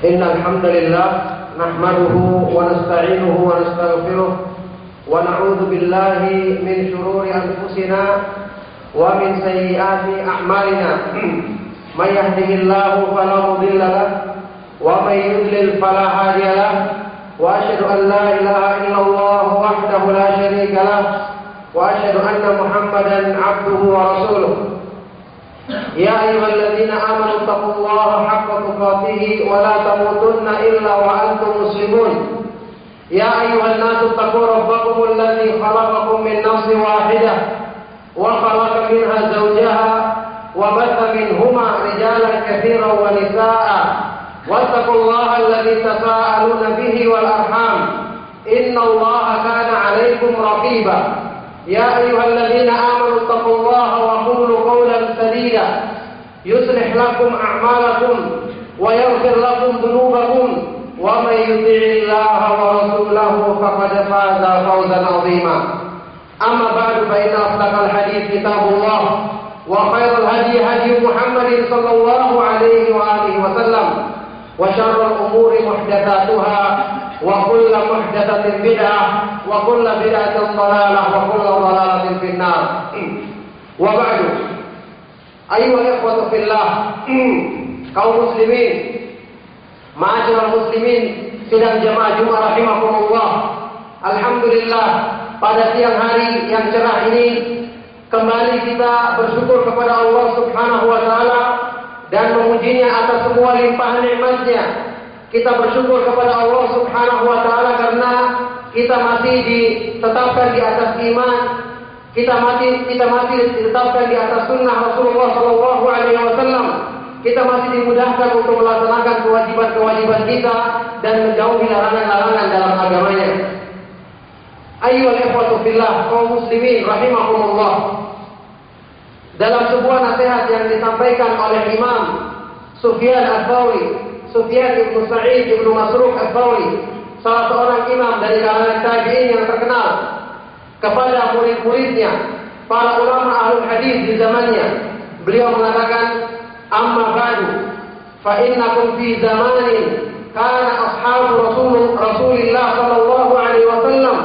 Innal hamdalillah nahmaduhu wa nasta'inuhu wa nastaghfiruh wa na'udzu billahi min shururi anfusina wa min sayyiati a'malina. May yahdihillahu fala mudilla lahu wa may yudlil fala hadiya lahu wa asyhadu an la ilaha illallah wahdahu la syarika lahu wa asyhadu anna Muhammadan 'abduhu wa rasuluh. Ya ayyuhalladzina amanu taqullaha haqqa tuqatih wa la tamutunna illa wa antum muslimun. Ya ayyuhan nasu taqu rabbakumul ladzi khalaqakum min nafsin wahidah wa khalaqa minha zawjaha wa batha minhuma rijalan katsiran wa nisaa'a wattaqullaha alladzi tasaaluna bihi wal arham innallaha kana 'alaykum raqiba. Ya ayyuhalladzina amanu taqullaha wa qulu qawlan sadida yuslih lakum a'malakum wa yaghfir lakum dhunubakum wa may yuti'illaha wa rasulahu faqad faza fawzan 'azima. Amma ba'du fa inna asdaqal hadits kitabullah wa khairal hadi hadi Muhammadin sallallahu alaihi wa alihi wasallam wa syarrul umuri muhdatsatuha wa kullu muhdatsatin bid'ah wa kullu bid'atin dhalalah wa kullu dhalalatin finnar. Wa ba'du. Ayyuhal ikhwatu fillah, kaum muslimin, ma'asyiral muslimin, sidang jamaah Jumat rahimakumullah. Alhamdulillah, pada siang hari yang cerah ini kembali kita bersyukur kepada Allah Subhanahu wa taala dan memujinya atas semua limpahan nikmat-Nya. Kita bersyukur kepada Allah Subhanahu wa taala karena kita masih ditetapkan di atas iman, kita masih ditetapkan di atas sunnah Rasulullah sallallahu alaihi wasallam. Kita masih dimudahkan untuk melaksanakan kewajiban-kewajiban kita dan menjauhi larangan-larangan dalam agamanya. Ayyuhal ikhwatu fillah, kaum muslimin rahimakumullah. Dalam sebuah nasihat yang disampaikan oleh Imam Sufyan Ats-Tsauri, Sufyan ibnu Sa'id ibnu Masruq Ats-Tsauri, salah seorang imam dari kalangan tabi'in yang terkenal, kepada murid-muridnya, para ulama ahlul hadis di zamannya, beliau mengatakan, amma ba'du, fa innakum fi zamanin kana ashabu Rasulillah sallallahu alaihi wasallam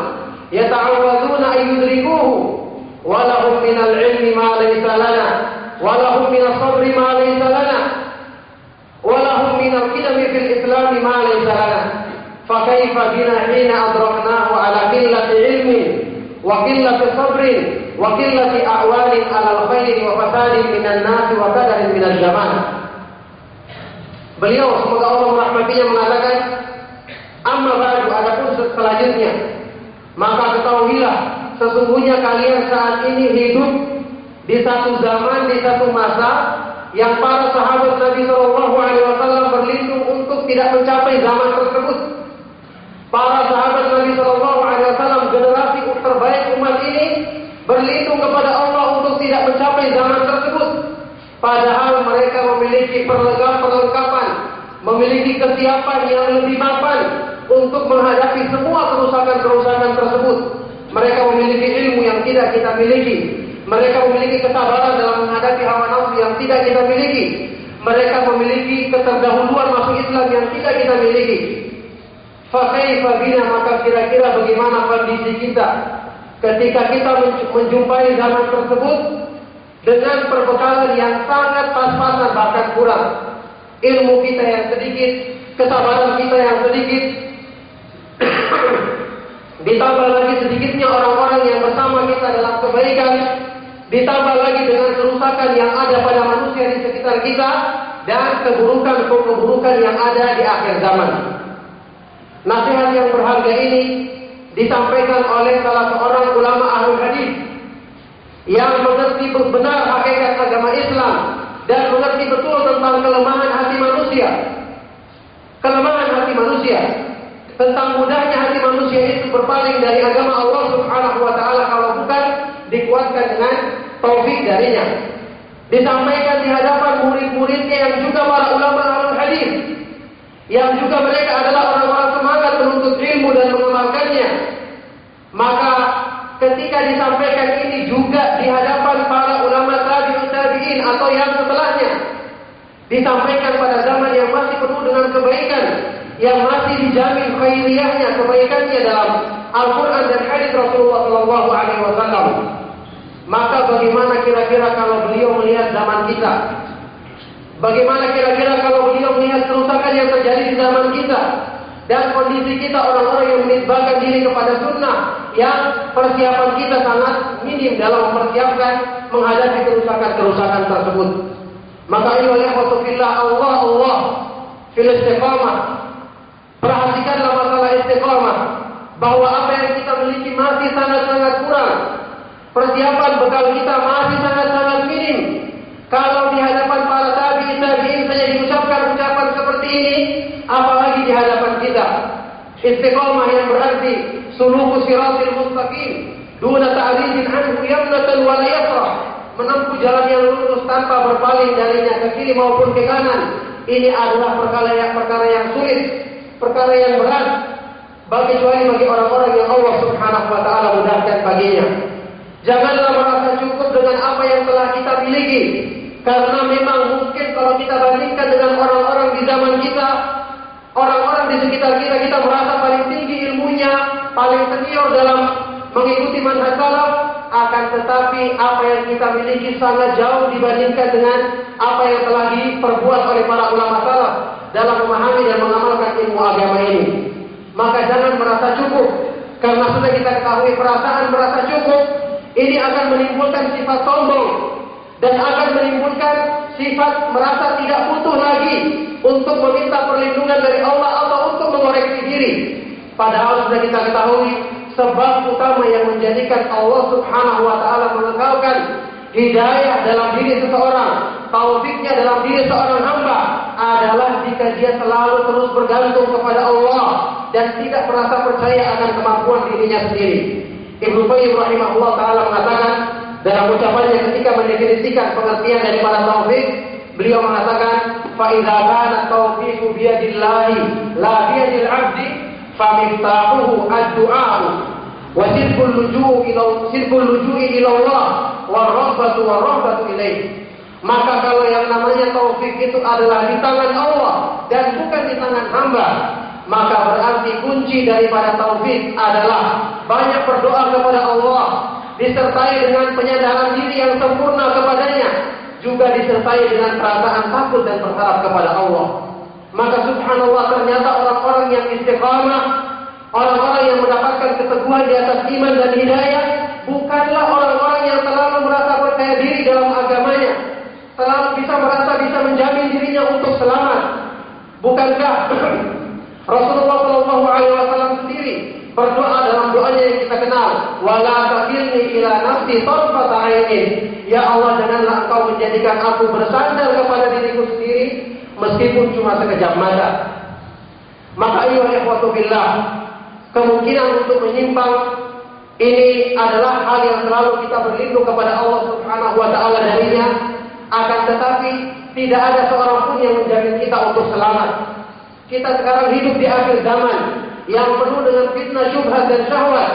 yata'awwadzuna an yudrikuhu wa lahum minal ilmi ma laysa lana wa lahum minas sabri ma laysa lana walahum minal qidami fil islam ma laysa lana fa kaifa bina hina adraknahu ala qillati ilmin wa qillati sabrin wa qillati a'walin ala al-khairi wa fasadin minan nasi wa qadarin minal zaman. Beliau semoga Allah merahmatinya mengatakan, amma ba'du, adapun selanjutnya, maka ketahuilah sesungguhnya kalian saat ini hidup di satu zaman, di satu masa yang para sahabat Nabi Shallallahu Alaihi Wasallam berlindung untuk tidak mencapai zaman tersebut. Para sahabat Nabi Shallallahu Alaihi Wasallam, generasi terbaik umat ini, berlindung kepada Allah untuk tidak mencapai zaman tersebut. Padahal mereka memiliki perlengkapan, memiliki kesiapan yang lebih mapan untuk menghadapi semua kerusakan-kerusakan tersebut. Mereka memiliki ilmu yang tidak kita miliki. Mereka memiliki kesabaran dalam menghadapi hawa nafsu yang tidak kita miliki. Mereka memiliki keterdahuluan masuk Islam yang tidak kita miliki. Fa kaifa bina, maka kira-kira bagaimana kondisi kita ketika kita menjumpai zaman tersebut dengan perbekalan yang sangat pas-pasan bahkan kurang. Ilmu kita yang sedikit, kesabaran kita yang sedikit, ditambah lagi sedikitnya orang-orang yang bersama kita dalam kebaikan, ditambah lagi dengan kerusakan yang ada pada manusia di sekitar kita, dan keburukan-keburukan yang ada di akhir zaman. Nasihat yang berharga ini disampaikan oleh salah seorang ulama ahlul hadis yang mengerti benar hakikat agama Islam dan mengerti betul tentang kelemahan hati manusia. Kelemahan hati manusia, tentang mudahnya hati manusia itu berpaling dari agama Allah Subhanahu wa taala kalau bukan dikuatkan dengan taufik darinya. Disampaikan di hadapan murid-muridnya yang juga para ulama ahlul hadis, yang juga mereka adalah orang-orang semangat menuntut ilmu dan mengamalkannya. Maka ketika disampaikan ini juga di hadapan para ulama tabi'in atau yang setelahnya, disampaikan pada zaman yang masih penuh dengan kebaikan, yang masih dijamin khairiyahnya, kebaikannya dalam Al-Quran dan hadis Rasulullah SAW. Maka bagaimana kira-kira kalau beliau melihat zaman kita? Bagaimana kira-kira kalau beliau melihat kerusakan yang terjadi di zaman kita? Dan kondisi kita orang-orang yang menisbahkan diri kepada sunnah, yang persiapan kita sangat minim dalam mempersiapkan menghadapi kerusakan-kerusakan tersebut. Maka ayuhal ikhwatu fillah, Allah fil istiqamah. Perhatikanlah masalah istiqamah, bahwa apa yang kita miliki masih sangat-sangat kurang. Persiapan bekal kita masih sangat-sangat minim. Kalau di hadapan para tabi'in saja diucapkan ucapan seperti ini, apalagi di hadapan kita. Istiqamah yang berarti suluku siratil mustaqim, duna ta'rijin anhu yamnatan wa la yasrah. Menempuh jalan yang lurus tanpa berpaling darinya ke kiri maupun ke kanan. Ini adalah perkara yang sulit, perkara yang berat, bagi orang-orang yang Allah Subhanahu wa taala mudahkan baginya. Janganlah merasa cukup dengan apa yang telah kita miliki, karena memang mungkin kalau kita bandingkan dengan orang-orang di zaman kita, orang-orang di sekitar kita, kita merasa paling tinggi ilmunya, paling senior dalam mengikuti manhaj salaf. Akan tetapi apa yang kita miliki sangat jauh dibandingkan dengan apa yang telah diperbuat oleh para ulama salaf dalam memahami dan mengamalkan ilmu agama ini. Maka jangan merasa cukup, karena sudah kita ketahui perasaan merasa cukup ini akan menimbulkan sifat sombong dan akan menimbulkan sifat merasa tidak butuh lagi untuk meminta perlindungan dari Allah atau untuk mengoreksi diri. Padahal sudah kita ketahui sebab utama yang menjadikan Allah Subhanahu wa taala mengekalkan hidayah dalam diri seseorang, taufiknya dalam diri seorang hamba adalah jika dia selalu terus bergantung kepada Allah dan tidak merasa percaya akan kemampuan dirinya sendiri. Ibnu Qayyim rahimahullah taala mengatakan dalam ucapannya ketika mendefinisikan pengertian daripada taufik, beliau mengatakan fa idza kana taufiqu bi yadillahi la bi yadil 'abdi famiftahuhu ad-du'a wa sirkul luju'i ila Allah war-rahbatu ilaih. Maka kalau yang namanya taufik itu adalah di tangan Allah dan bukan di tangan hamba, maka berarti kunci daripada taufik adalah banyak berdoa kepada Allah, disertai dengan penyadaran diri yang sempurna kepadanya, juga disertai dengan perasaan takut dan berharap kepada Allah. Maka subhanallah, ternyata orang-orang yang istiqamah, orang-orang yang mendapatkan keteguhan di atas iman dan hidayah, bukanlah orang-orang yang selalu merasa percaya diri dalam agamanya, selalu merasa bisa menjamin dirinya untuk selamat. Bukankah Rasulullah SAW sendiri berdoa dalam doanya yang kita kenal, wala takilni ila nafsi tarfata ainin. Ya Allah, janganlah Engkau menjadikan aku bersandar kepada diriku sendiri meskipun cuma sekejap mata. Maka ayuhal ikhwatu billah, kemungkinan untuk menyimpang ini adalah hal yang selalu kita berlindung kepada Allah Subhanahu wa taala darinya. Akan tetapi tidak ada seorang pun yang menjamin kita untuk selamat. Kita sekarang hidup di akhir zaman yang penuh dengan fitnah, syubhat dan syahwat,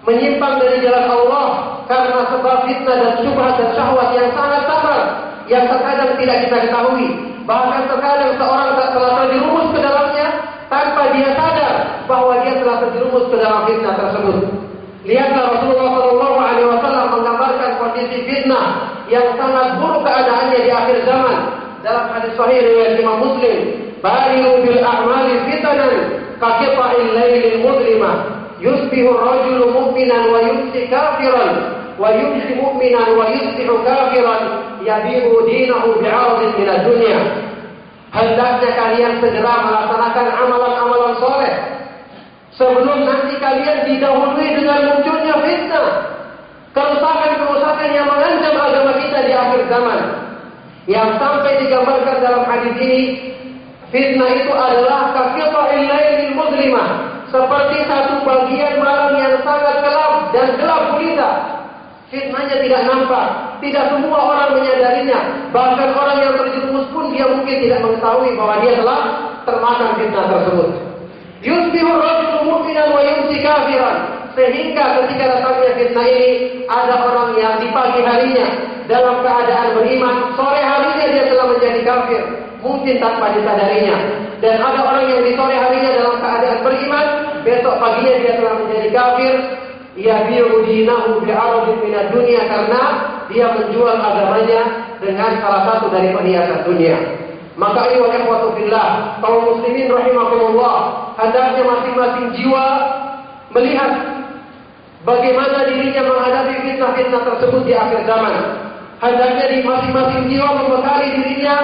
menyimpang dari jalan Allah karena sebab fitnah dan syubhat dan syahwat yang sangat samar, yang terkadang tidak kita ketahui. Bahkan terkadang seorang telah terjerumus ke dalamnya tanpa dia sadar bahwa dia telah terjerumus ke dalam fitnah tersebut. Lihatlah Rasulullah SAW menggambarkan kondisi fitnah yang sangat buruk keadaannya di akhir zaman dalam hadis sahih riwayat Imam Muslim. Bari'u bil a'mali fitanan ka qita'il lailil mudlimah yusbihu ar-rajulu mu'minan wa yumsi kafiran wa yumsi mu'minan wa yusbihu kafiran yabi'u dinahu bi'aradin min ad-dunya. Hendaknya kalian segera melaksanakan amalan-amalan soleh sebelum nanti kalian didahului dengan munculnya fitnah, kerusakan-kerusakan yang mengancam agama kita di akhir zaman. Yang sampai digambarkan dalam hadis ini, fitnah itu adalah kaqita'il lailil mudlimah, seperti satu bagian malam yang sangat gelap dan gelap gulita. Fitnahnya tidak nampak, tidak semua orang menyadarinya. Bahkan orang yang terjerumus pun dia mungkin tidak mengetahui bahwa dia telah termakan fitnah tersebut. Yusbihu rajulu mu'minan wa yumsi kafiran. Sehingga ketika datangnya fitnah ini, ada orang yang di pagi harinya dalam keadaan beriman, sore harinya dia telah menjadi kafir, mungkin tanpa disadarinya. Dan ada orang yang di sore harinya dalam keadaan beriman, besok paginya dia telah menjadi kafir. Yabi'u dinahu bi'aradin minad dunya, karena dia menjual agamanya dengan salah satu dari perhiasan dunia. Maka ayuhal ikhwatu fillah, kaum muslimin rahimakumullah, hendaknya masing-masing jiwa melihat bagaimana dirinya menghadapi fitnah-fitnah tersebut di akhir zaman. Hendaknya di masing-masing jiwa membekali dirinya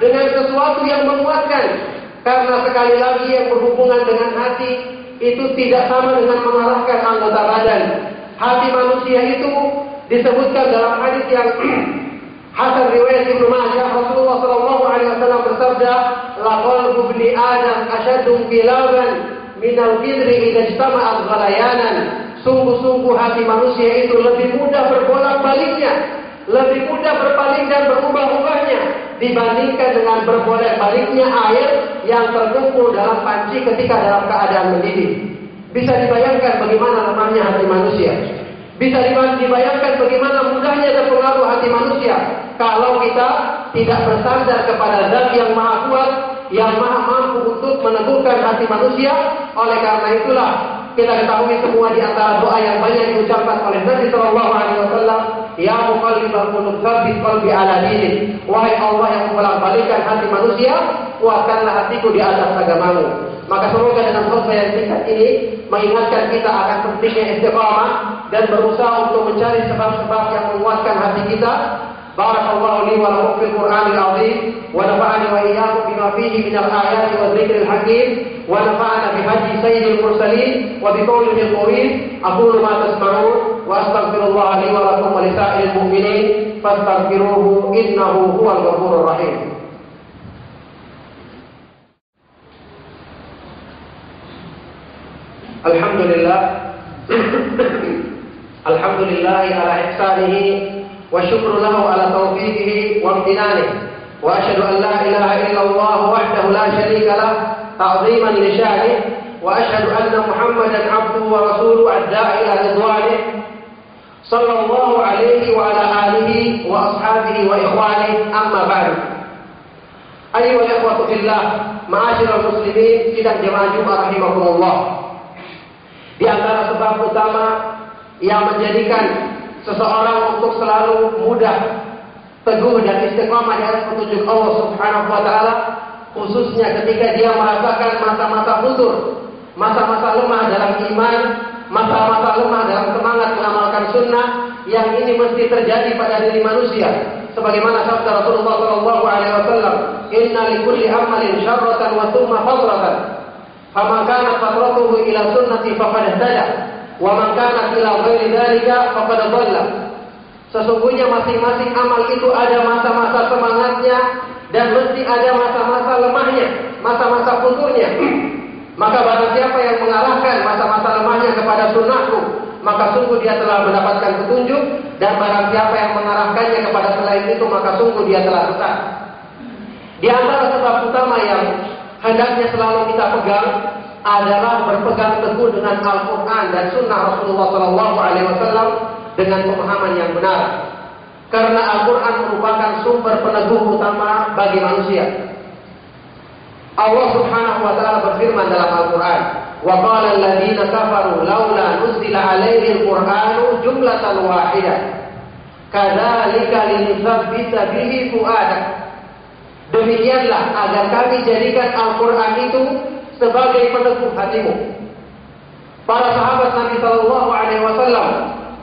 dengan sesuatu yang menguatkan, karena sekali lagi yang berhubungan dengan hati itu tidak sama dengan mengarahkan anggota badan. Hati manusia itu disebutkan dalam hadis yang hasan riwayat Ibnu Majah, Rasulullah sallallahu alaihi wasallam bersabda, "La qalbu ibni Adam ashaddu qilaban min al-qidri idza ijtama'at ghalayanan." Sungguh-sungguh hati manusia itu lebih mudah berbolak-baliknya, lebih mudah berpaling dan berubah-ubahnya dibandingkan dengan berbolak-baliknya air yang terkumpul dalam panci ketika dalam keadaan mendidih. Bisa dibayangkan bagaimana lemahnya hati manusia. Bisa dibayangkan bagaimana mudahnya terpengaruh hati manusia kalau kita tidak bersandar kepada Zat yang Maha Kuat, yang Maha mampu untuk meneguhkan hati manusia. Oleh karena itulah kita ketahui semua di antara doa yang banyak diucapkan oleh Nabi sallallahu alaihi wasallam, "Ya muqallibal qulub, tsabbit qalbi ala dinik." Wahai Allah yang membolak-balikkan hati manusia, kuatkanlah hatiku di atas agamamu. Maka semoga dengan khutbah yang singkat ini mengingatkan kita akan pentingnya istiqamah dan berusaha untuk mencari sebab-sebab yang menguatkan hati kita. Barakallahu li wa lakum fil Qur'anil azim wa nafa'ani wa iyyakum bima fihi minal ayati wa dzikril hakim wa nafa'ana bi hadyi sayyidil mursalin wa bi qawlihi al-qawim. Aqulu ma tasma'un wa astaghfirullah li wa lakum wa li sa'iril mu'minin fastaghfiruhu innahu huwal ghafurur rahim. Alhamdulillah Alhamdulillahi ala ihsanihi wa syukru lahu ala taufiqihi wa amtinanihi wa asyhadu an la ilaha illallah wahdahu la syarika lah ta'ziman li sya'nihi wa asyhadu anna Muhammadan abduhu wa rasuluhu adda'a ila ridwanihi sallallahu alaihi wa ala alihi wa ashabihi wa ikhwanihi, amma ba'du. Ayyuhal ikhwatu fillah, ma'asyiral muslimin, sidang jemaah Jumat rahimakumullah. Di antara sebab utama yang menjadikan seseorang untuk selalu mudah, teguh dan istiqamah di atas petunjuk Allah Subhanahu wa taala, khususnya ketika dia merasakan masa-masa futur, masa-masa lemah dalam iman, masa-masa lemah dalam semangat mengamalkan sunnah, yang ini mesti terjadi pada diri manusia. Sebagaimana sabda Rasulullah sallallahu alaihi wasallam, "Inna likulli amalin syarratan wa thumma fadratan. Faman kana fadratuhu ila sunnati faqad ihtada, wa man kana ila ghairi dzalika faqad dhalla." Sesungguhnya masing-masing amal itu ada masa-masa semangatnya dan mesti ada masa-masa lemahnya, masa-masa futurnya. Maka barang siapa yang mengarahkan masa-masa lemahnya kepada sunnahku, maka sungguh dia telah mendapatkan petunjuk, dan barang siapa yang mengarahkannya kepada selain itu, maka sungguh dia telah sesat. Di antara sebab utama yang hendaknya selalu kita pegang adalah berpegang teguh dengan Al-Quran dan Sunnah Rasulullah SAW dengan pemahaman yang benar. Karena Al-Quran merupakan sumber peneguh utama bagi manusia. Allah Subhanahu wa taala berfirman dalam Al-Quran, "Wa qala alladziina kafaru laula nuzila 'alaihi al-Qur'anu jumlatan wahidah. Kadzalika linutsabbita bihi fu'adak." Demikianlah agar kami jadikan Al-Quran itu sebagai peneguh hatimu. Para sahabat Nabi Sallallahu Alaihi Wasallam,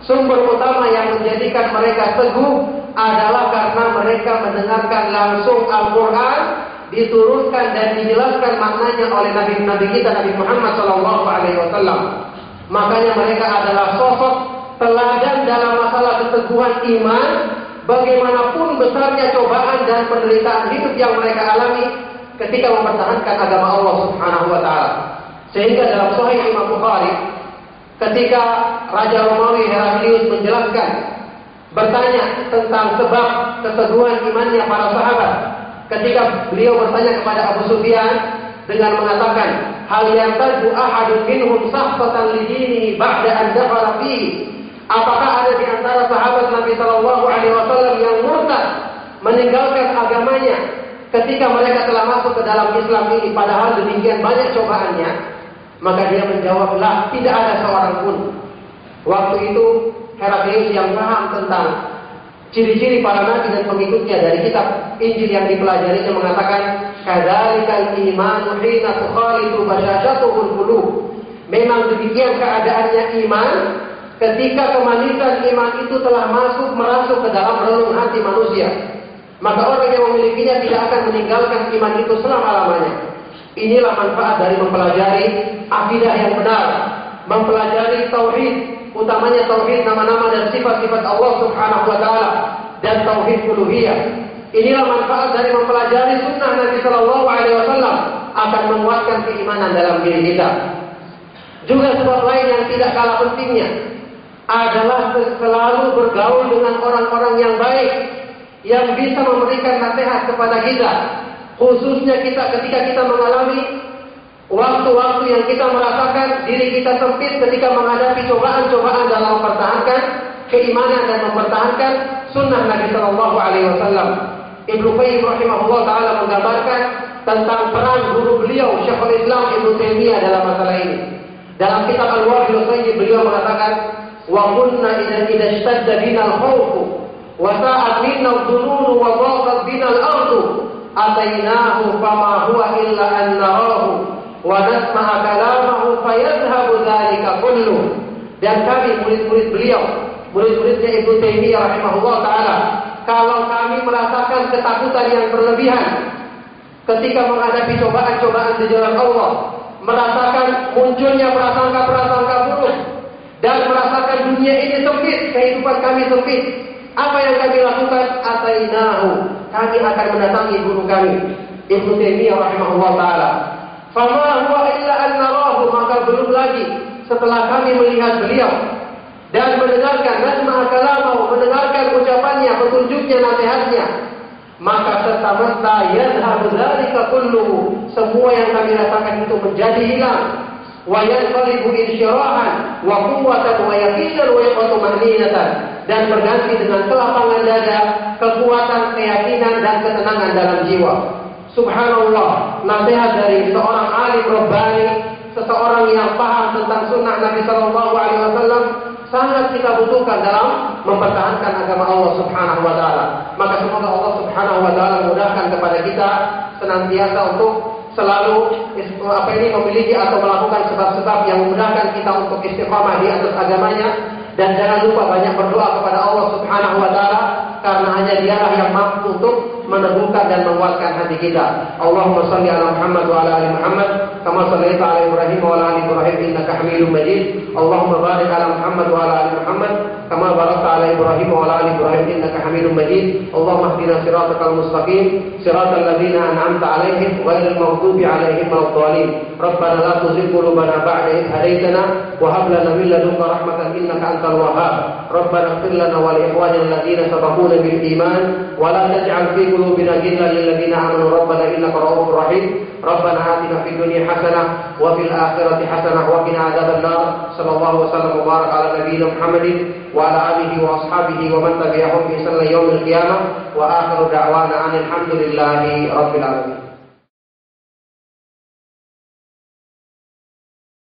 sumber utama yang menjadikan mereka teguh adalah karena mereka mendengarkan langsung Al-Quran diturunkan dan dijelaskan maknanya oleh Nabi kita, Nabi Muhammad Sallallahu Alaihi Wasallam. Makanya mereka adalah sosok teladan dalam masalah keteguhan iman. Bagaimanapun besarnya cobaan dan penderitaan hidup yang mereka alami ketika mempertahankan agama Allah Subhanahu wa taala. Sehingga dalam Sahih Imam Bukhari, ketika Raja Romawi Heraklius menjelaskan, bertanya tentang sebab keteguhan imannya para sahabat, ketika beliau bertanya kepada Abu Sufyan dengan mengatakan, "Hal yantadu ahadun minhum sahfatan lidinihi ba'da an dakhala fihi?" Apakah ada di antara sahabat Nabi Shallallahu Alaihi Wasallam yang murtad meninggalkan agamanya ketika mereka telah masuk ke dalam Islam ini, padahal demikian banyak cobaannya? Maka dia menjawab, lah, tidak ada seorang pun. Waktu itu Heraklius yang paham tentang ciri-ciri para nabi dan pengikutnya dari kitab Injil yang dipelajarinya mengatakan, kadzalikal imanu hina tukhalitu basyashatuhul qulub. Memang demikian keadaannya iman ketika kemanisan iman itu telah merasuk ke dalam relung hati manusia. Maka orang yang memilikinya tidak akan meninggalkan iman itu selama-lamanya. Inilah manfaat dari mempelajari akidah yang benar, mempelajari tauhid, utamanya tauhid nama-nama dan sifat-sifat Allah Subhanahu wa taala dan tauhid uluhiyah. Inilah manfaat dari mempelajari sunnah Nabi Sallallahu Alaihi Wasallam, akan menguatkan keimanan dalam diri kita. Juga sebab lain yang tidak kalah pentingnya adalah selalu bergaul dengan orang-orang yang baik, yang bisa memberikan nasihat kepada kita, khususnya ketika kita mengalami waktu-waktu yang kita merasakan diri kita sempit ketika menghadapi cobaan-cobaan dalam mempertahankan keimanan dan mempertahankan sunnah Nabi Sallallahu Alaihi Wasallam. Ibnu Qayyim rahimahullah taala menggambarkan tentang peran guru beliau Syekhul Islam Ibnu Taimiyah dalam masalah ini. Dalam kitab Al-Wabil Sayyid beliau mengatakan, wa kunna idza ishtadda bina al-khawf wa sa'at minna al-dhunun wa dhaqat bina al-ardu atainahu fama huwa illa an narahu wa nasma'a kalamahu fayadhhabu dhalika kullu. Dan kami murid-murid beliau, murid-muridnya Ibnu Taimiyah rahimahullah taala, kalau kami merasakan ketakutan yang berlebihan ketika menghadapi cobaan-cobaan di jalan Allah, merasakan munculnya prasangka-prasangka buruk dan merasakan dunia ini sempit, kehidupan kami sempit, apa yang kami lakukan? Atainahu, kami akan mendatangi guru kami Ibnu Taimiyah rahimahullah taala. Fama huwa illa an narahu, maka belum lagi setelah kami melihat beliau dan mendengarkan nasma' kalamahu, mendengarkan ucapannya, petunjuknya, nasihatnya, maka serta-merta yadhhabu dzalika kulluhu, semua yang kami rasakan itu menjadi hilang. Wa yanqalibu insyirahan wa quwwatan wa yaqinan wa yaqtumanninatan, dan berganti dengan kelapangan dada, kekuatan, keyakinan dan ketenangan dalam jiwa. Subhanallah, nasihat dari seorang alim rabbani, seseorang yang paham tentang sunnah Nabi Sallallahu Alaihi Wasallam, sangat kita butuhkan dalam mempertahankan agama Allah Subhanahu wa taala. Maka semoga Allah Subhanahu wa taala mudahkan kepada kita senantiasa untuk selalu memiliki atau melakukan sebab-sebab yang memudahkan kita untuk istiqamah di atas agamanya, dan jangan lupa banyak berdoa kepada Allah Subhanahu wa taala, karena hanya Dialah yang mampu untuk meneguhkan dan menguatkan hati kita. Allahumma shalli ala Muhammad wa ala ali Muhammad kama shallaita ala Ibrahim wa ala ali Ibrahim innaka Hamidum Majid. Allahumma barik ala Muhammad wa ala ali Muhammad kama barakta ala Ibrahim wa ala ali Ibrahim innaka Hamidum Majid. Allahumma ihdina siratal mustaqim siratal ladzina an'amta alaihim ghairil maghdubi alaihim waladdallin. Rabbana la tuzigh qulubana ba'da idh hadaytana wa hab lana min ladunka rahmatan innaka antal wahhab. Rabbana ighfir lana wa li ikhwanina alladzina sabaquna bil iman wa la taj'al fi qulubina ghillan lil ladzina amanu rabbana innaka ra'ufur rahim. Rabbana atina fid dunya hasanah wa fil akhirati hasanah wa qina adzabannar. Sallallahu wasallam wa baraka ala nabiyyina Muhammadin wa ala alihi wa ashabihi wa man tabi'ahum bi ihsan ila yaumil qiyamah. Wa akhiru da'wana alhamdulillahi rabbil alamin.